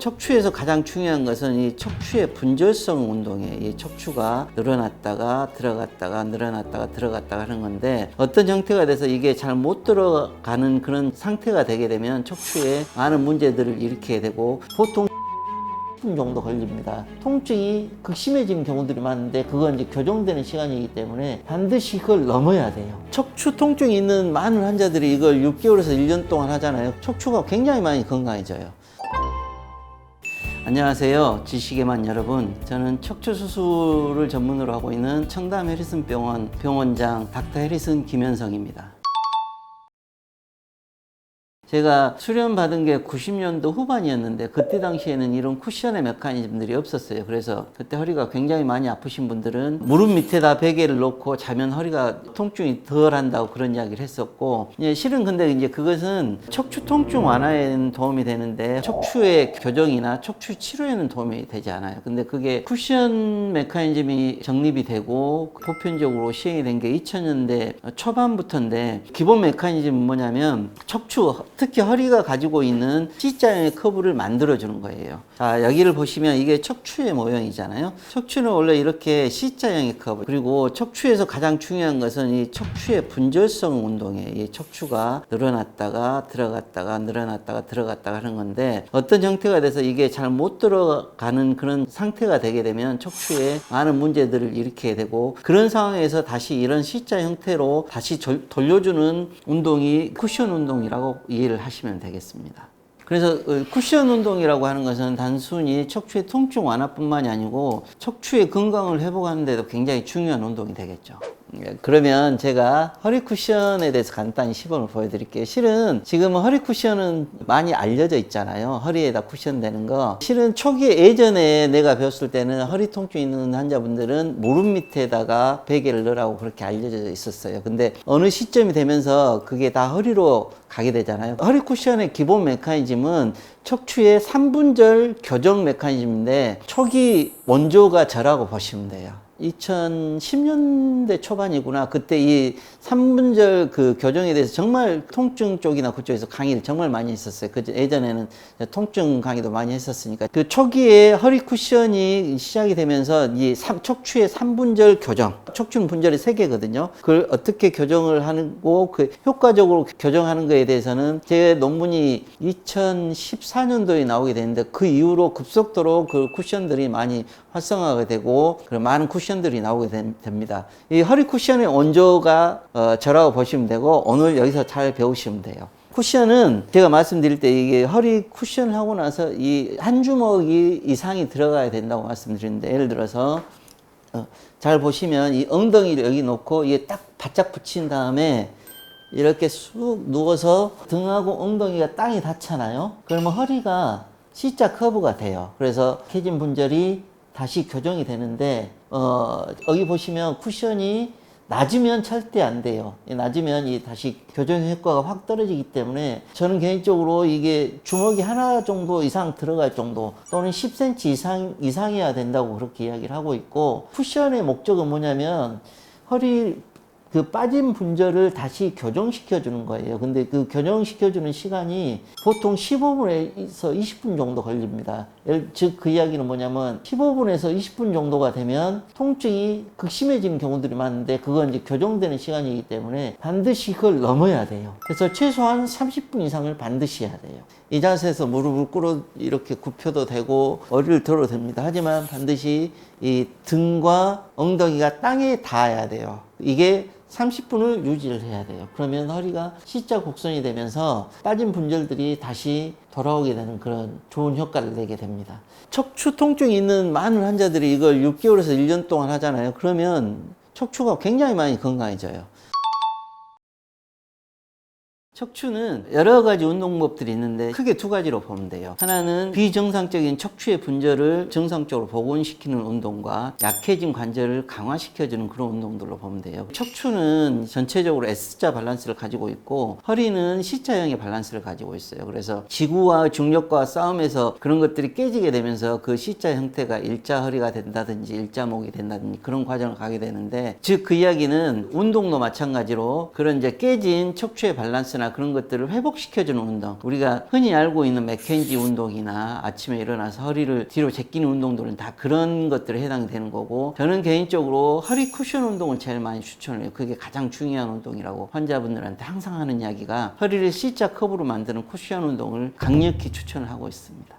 척추에서 가장 중요한 것은 이 척추의 분절성 운동이에요. 이 척추가 늘어났다가 들어갔다가 늘어났다가 들어갔다가 하는 건데, 어떤 형태가 돼서 이게 잘 못 들어가는 그런 상태가 되게 되면 척추에 많은 문제들을 일으키게 되고, 보통 10분 정도 걸립니다. 통증이 극심해지는 경우들이 많은데, 그건 이제 교정되는 시간이기 때문에 반드시 그걸 넘어야 돼요. 척추 통증이 있는 많은 환자들이 이걸 6개월에서 1년 동안 하잖아요. 척추가 굉장히 많이 건강해져요. 안녕하세요, 지식의만 여러분. 저는 척추 수술을 전문으로 하고 있는 청담 해리슨 병원 병원장 닥터 해리슨 김현성입니다. 제가 수련받은 게 90년도 후반이었는데, 그때 당시에는 이런 쿠션의 메커니즘들이 없었어요. 그래서 그때 허리가 굉장히 많이 아프신 분들은 무릎 밑에다 베개를 놓고 자면 허리가 통증이 덜 한다고 그런 이야기를 했었고, 실은 근데 이제 그것은 척추 통증 완화에는 도움이 되는데 척추의 교정이나 척추 치료에는 도움이 되지 않아요. 근데 그게 쿠션 메커니즘이 정립이 되고 보편적으로 시행이 된 게 2000년대 초반부터인데, 기본 메커니즘은 뭐냐면 척추, 특히 허리가 가지고 있는 C자형의 커브를 만들어주는 거예요. 자, 여기를 보시면 이게 척추의 모형이잖아요. 척추는 원래 이렇게 C자형의 커브, 그리고 척추에서 가장 중요한 것은 이 척추의 분절성 운동이에요. 이 척추가 늘어났다가 들어갔다가 늘어났다가 들어갔다가 하는 건데, 어떤 형태가 돼서 이게 잘 못 들어가는 그런 상태가 되게 되면 척추에 많은 문제들을 일으키게 되고, 그런 상황에서 다시 이런 C자 형태로 다시 돌려주는 운동이 쿠션 운동이라고 이해를 하시면 되겠습니다. 그래서 쿠션 운동이라고 하는 것은 단순히 척추의 통증 완화뿐만이 아니고 척추의 건강을 회복하는 데도 굉장히 중요한 운동이 되겠죠. 그러면 제가 허리 쿠션에 대해서 간단히 시범을 보여드릴게요. 실은 지금 허리 쿠션은 많이 알려져 있잖아요. 허리에다 쿠션 되는 거. 실은 초기에 예전에 내가 배웠을 때는 허리 통증 있는 환자분들은 무릎 밑에다가 베개를 넣으라고 그렇게 알려져 있었어요. 근데 어느 시점이 되면서 그게 다 허리로 가게 되잖아요. 허리 쿠션의 기본 메커니즘은 척추의 3분절 교정 메커니즘인데, 초기 원조가 저라고 보시면 돼요. 2010년대 초반이구나. 그때 이 3분절 그 교정에 대해서 정말 통증 쪽이나 그쪽에서 강의를 정말 많이 했었어요. 그 예전에는 통증 강의도 많이 했었으니까. 그 초기에 허리 쿠션이 시작이 되면서 이 척추의 3분절 교정, 척추는 분절이 3개거든요. 그걸 어떻게 교정을 하고 그 효과적으로 교정하는 거에 대해서는 제 논문이 2014년도에 나오게 됐는데, 그 이후로 급속도로 그 쿠션들이 많이 활성화가 되고 많은 쿠션들이 나오게 됩니다. 이 허리 쿠션의 원조가 저라고 보시면 되고, 오늘 여기서 잘 배우시면 돼요. 쿠션은 제가 말씀드릴 때 이게 허리 쿠션을 하고 나서 이 한 주먹이 이상이 들어가야 된다고 말씀드리는데, 예를 들어서 잘 보시면 이 엉덩이를 여기 놓고 이게 딱 바짝 붙인 다음에 이렇게 쑥 누워서 등하고 엉덩이가 땅에 닿잖아요. 그러면 허리가 C자 커브가 돼요. 그래서 캐진 분절이 다시 교정이 되는데, 여기 보시면 쿠션이 낮으면 절대 안 돼요. 낮으면 이 다시 교정 효과가 확 떨어지기 때문에, 저는 개인적으로 이게 주먹이 하나 정도 이상 들어갈 정도, 또는 10cm 이상이어야 된다고 그렇게 이야기를 하고 있고, 쿠션의 목적은 뭐냐면 허리 그 빠진 분절을 다시 교정시켜 주는 거예요. 근데 그 교정시켜 주는 시간이 보통 15분에서 20분 정도 걸립니다. 즉 그 이야기는 뭐냐면 15분에서 20분 정도가 되면 통증이 극심해지는 경우들이 많은데, 그건 이제 교정되는 시간이기 때문에 반드시 그걸 넘어야 돼요. 그래서 최소한 30분 이상을 반드시 해야 돼요. 이 자세에서 무릎을 꿇어 이렇게 굽혀도 되고 머리를 들어도 됩니다. 하지만 반드시 이 등과 엉덩이가 땅에 닿아야 돼요. 이게 30분을 유지를 해야 돼요. 그러면 허리가 C자 곡선이 되면서 빠진 분절들이 다시 돌아오게 되는 그런 좋은 효과를 내게 됩니다. 척추 통증이 있는 많은 환자들이 이걸 6개월에서 1년 동안 하잖아요. 그러면 척추가 굉장히 많이 건강해져요. 척추는 여러 가지 운동법들이 있는데 크게 두 가지로 보면 돼요. 하나는 비정상적인 척추의 분절을 정상적으로 복원시키는 운동과 약해진 관절을 강화시켜주는 그런 운동들로 보면 돼요. 척추는 전체적으로 S자 밸런스를 가지고 있고, 허리는 C자형의 밸런스를 가지고 있어요. 그래서 지구와 중력과 싸움에서 그런 것들이 깨지게 되면서 그 C자 형태가 일자 허리가 된다든지 일자 목이 된다든지 그런 과정을 가게 되는데, 즉 그 이야기는 운동도 마찬가지로 그런 이제 깨진 척추의 밸런스나 근육이나 그런 것들을 회복시켜주는 운동, 우리가 흔히 알고 있는 맥켄지 운동이나 아침에 일어나서 허리를 뒤로 제끼는 운동들은 다 그런 것들에 해당이 되는 거고, 저는 개인적으로 허리 쿠션 운동을 제일 많이 추천을 해요. 그게 가장 중요한 운동이라고 환자분들한테 항상 하는 이야기가, 허리를 C자 커브로 만드는 쿠션 운동을 강력히 추천을 하고 있습니다.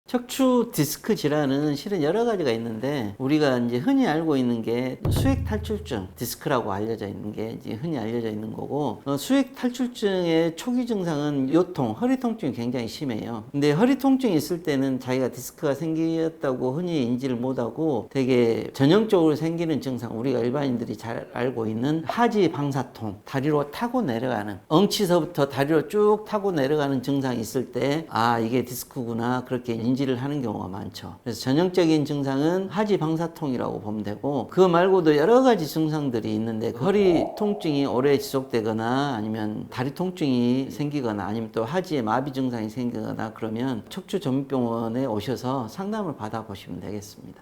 척추 디스크 질환은 실은 여러 가지가 있는데, 우리가 이제 흔히 알고 있는 게 수액 탈출증 디스크라고 알려져 있는 게 이제 흔히 알려져 있는 거고, 수액 탈출증의 초기 증상은 요통, 허리 통증이 굉장히 심해요. 근데 허리 통증이 있을 때는 자기가 디스크가 생겼다고 흔히 인지를 못하고, 되게 전형적으로 생기는 증상, 우리가 일반인들이 잘 알고 있는 하지 방사통, 다리로 타고 내려가는, 엉치서부터 다리로 쭉 타고 내려가는 증상이 있을 때, 아, 이게 디스크구나, 그렇게 인지를 하는 경우가 많죠. 그래서 전형적인 증상은 하지 방사통이라고 보면 되고, 그거 말고도 여러 가지 증상들이 있는데, 허리 통증이 오래 지속되거나 아니면 다리 통증이 생기거나 아니면 또 하지에 마비 증상이 생기거나 그러면 척추 전문병원에 오셔서 상담을 받아보시면 되겠습니다.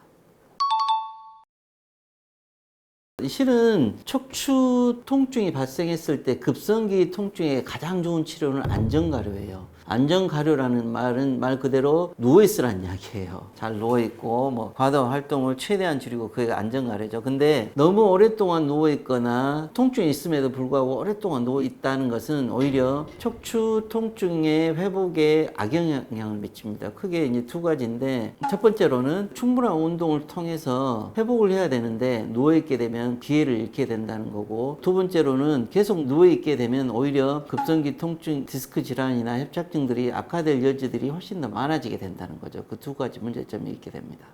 실은 척추 통증이 발생했을 때 급성기 통증에 가장 좋은 치료는 안전가료예요. 안전가료라는 말은 말 그대로 누워있으라는 이야기예요. 잘 누워있고 뭐 과다한 활동을 최대한 줄이고, 그게 안전가료죠. 근데 너무 오랫동안 누워있거나 통증이 있음에도 불구하고 오랫동안 누워있다는 것은 오히려 척추 통증의 회복에 악영향을 미칩니다. 크게 이제 두 가지인데, 첫 번째로는 충분한 운동을 통해서 회복을 해야 되는데 누워있게 되면 기회를 잃게 된다는 거고, 두 번째로는 계속 누워있게 되면 오히려 급성기 통증, 디스크 질환이나 협착증들이 악화될 여지들이 훨씬 더 많아지게 된다는 거죠. 그 두 가지 문제점이 있게 됩니다.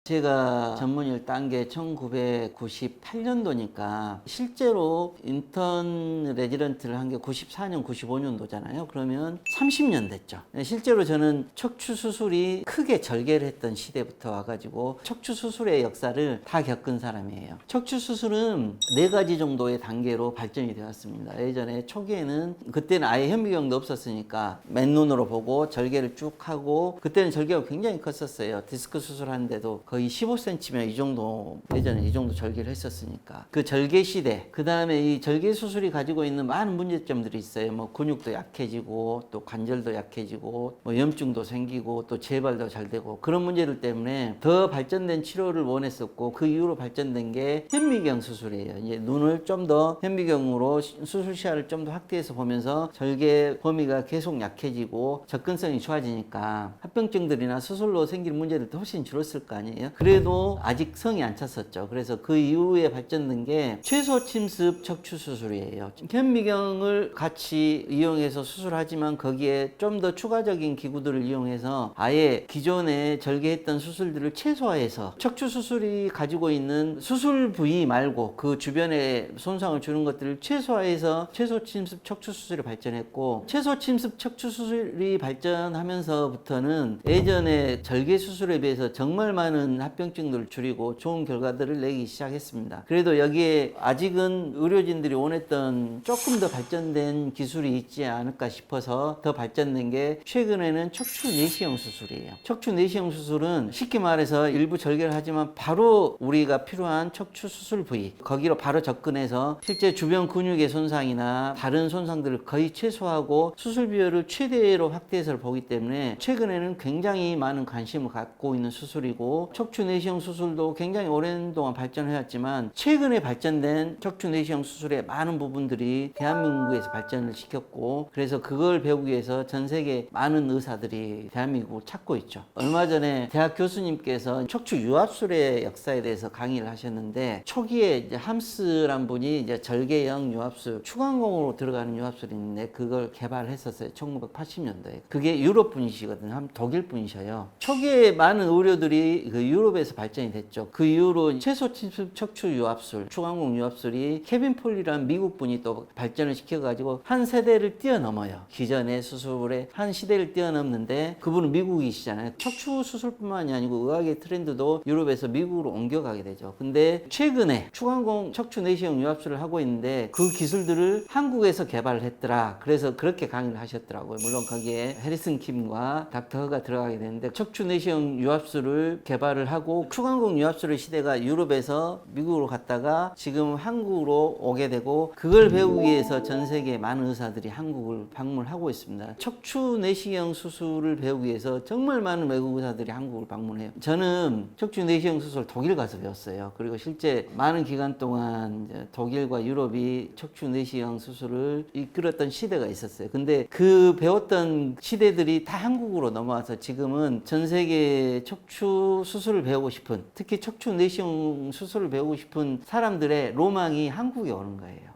제가 전문의를 딴 게 1998년도니까 실제로 인턴 레지던트를 한 게 94년, 95년도잖아요. 그러면 30년 됐죠. 실제로 저는 척추 수술이 크게 절개를 했던 시대부터 와가지고 척추 수술의 역사를 다 겪은 사람이에요. 척추 수술은 4가지 정도의 단계로 발전이 되었습니다. 예전에 초기에는, 그때는 아예 현미경도 없었으니까 맨눈으로 보고 절개를 쭉 하고, 그때는 절개가 굉장히 컸었어요. 디스크 수술하는데도 거의 15cm면 이 정도, 예전에 이 정도 절개를 했었으니까. 그 절개 시대, 그 다음에 이 절개 수술이 가지고 있는 많은 문제점들이 있어요. 뭐 근육도 약해지고, 또 관절도 약해지고, 뭐 염증도 생기고, 또 재발도 잘 되고, 그런 문제들 때문에 더 발전된 치료를 원했었고, 그 이후로 발전된 게 현미경 수술이에요. 이제 눈을 좀 더 현미경으로 수술 시야를 좀 더 확대해서 보면서 절개 범위가 계속 약해지고 접근성이 좋아지니까 합병증들이나 수술로 생길 문제들도 훨씬 줄었을 거 아니에요. 그래도 아직 성이 안 찼었죠. 그래서 그 이후에 발전된 게 최소 침습 척추 수술이에요. 현미경을 같이 이용해서 수술하지만 거기에 좀 더 추가적인 기구들을 이용해서 아예 기존에 절개했던 수술들을 최소화해서, 척추 수술이 가지고 있는 수술 부위 말고 그 주변에 손상을 주는 것들을 최소화해서 최소 침습 척추 수술이 발전했고, 최소 침습 척추 수술이 발전하면서부터는 예전에 절개 수술에 비해서 정말 많은 합병증들을 줄이고 좋은 결과들을 내기 시작했습니다. 그래도 여기에 아직은 의료진들이 원했던 조금 더 발전된 기술이 있지 않을까 싶어서 더 발전된 게, 최근에는 척추 내시경 수술이에요. 척추 내시경 수술은 쉽게 말해서 일부 절개를 하지만 바로 우리가 필요한 척추 수술 부위, 거기로 바로 접근해서 실제 주변 근육의 손상이나 다른 손상들을 거의 최소화하고 수술 비율을 최대로 확대해서 보기 때문에 최근에는 굉장히 많은 관심을 갖고 있는 수술이고, 척추 내시경 수술도 굉장히 오랜 동안 발전해왔지만 최근에 발전된 척추 내시경 수술의 많은 부분들이 대한민국에서 발전을 시켰고, 그래서 그걸 배우기 위해서 전 세계 많은 의사들이 대한민국을 찾고 있죠. 얼마 전에 대학 교수님께서 척추 유압술의 역사에 대해서 강의를 하셨는데, 초기에 이제 함스란 분이 이제 절개형 유압술, 추간공으로 들어가는 유압술이 있는데 그걸 개발했었어요. 1980년도에. 그게 유럽 분이시거든요. 독일 분이셔요. 초기에 많은 의료들이 그 유럽에서 발전이 됐죠. 그 이후로 최소 침습 척추 유압술, 추간공 유압술이 케빈 폴리라는 미국 분이 또 발전을 시켜가지고 한 세대를 뛰어넘어요. 기존의 수술의 한 시대를 뛰어넘는데, 그분은 미국이시잖아요. 척추 수술뿐만이 아니고 의학의 트렌드도 유럽에서 미국으로 옮겨가게 되죠. 근데 최근에 추간공 척추 내시경 유압술을 하고 있는데 그 기술들을 한국에서 개발을 했더라. 그래서 그렇게 강의를 하셨더라고요. 물론 거기에 해리슨 킴과 닥터 허가 들어가게 되는데, 척추 내시경 유압술을 개발을 생활을 하고 추강국 유압수로 시대가 유럽에서 미국으로 갔다가 지금 한국으로 오게 되고 그걸 배우기 위해서 전 세계 많은 의사들이 한국을 방문하고 있습니다. 척추 내시경 수술을 배우기 위해서 정말 많은 외국 의사들이 한국을 방문해요. 저는 척추 내시경 수술 독일 가서 배웠어요. 그리고 실제 많은 기간 동안 이제 독일과 유럽이 척추 내시경 수술을 이끌었던 시대가 있었어요. 근데 그 배웠던 시대들이 다 한국으로 넘어와서 지금은 전 세계 척추 수술을 배우고 싶은, 특히 척추 내시경 수술을 배우고 싶은 사람들의 로망이 한국에 오는 거예요.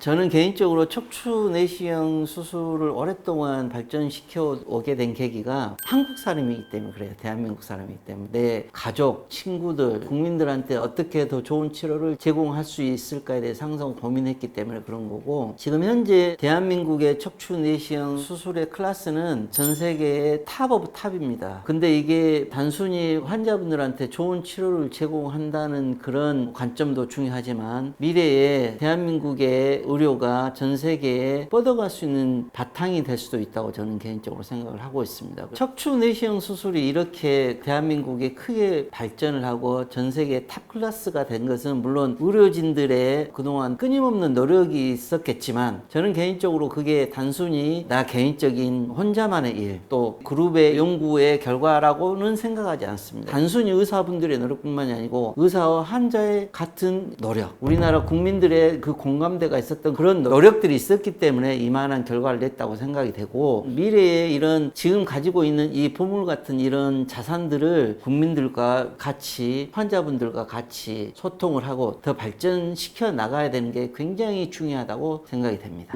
저는 개인적으로 척추 내시경 수술을 오랫동안 발전시켜 오게 된 계기가 한국 사람이기 때문에 그래요. 대한민국 사람이기 때문에. 내 가족, 친구들, 국민들한테 어떻게 더 좋은 치료를 제공할 수 있을까에 대해서 항상 고민했기 때문에 그런 거고, 지금 현재 대한민국의 척추 내시경 수술의 클래스는 전 세계의 탑 오브 탑입니다. 근데 이게 단순히 환자분들한테 좋은 치료를 제공한다는 그런 관점도 중요하지만 미래에 대한민국의 의료가 전 세계에 뻗어갈 수 있는 바탕이 될 수도 있다고 저는 개인적으로 생각을 하고 있습니다. 척추 내시경 수술이 이렇게 대한민국에 크게 발전을 하고 전 세계 탑 클래스가 된 것은 물론 의료진들의 그동안 끊임없는 노력이 있었겠지만, 저는 개인적으로 그게 단순히 나 개인적인 혼자만의 일, 또 그룹의 연구의 결과라고는 생각하지 않습니다. 단순히 의사분들의 노력뿐만이 아니고 의사와 환자의 같은 노력, 우리나라 국민들의 그 공감대가 있었던 그런 노력들이 있었기 때문에 이만한 결과를 냈다고 생각이 되고, 미래에 이런 지금 가지고 있는 이 보물 같은 이런 자산들을 국민들과 같이, 환자분들과 같이 소통을 하고 더 발전시켜 나가야 되는 게 굉장히 중요하다고 생각이 됩니다.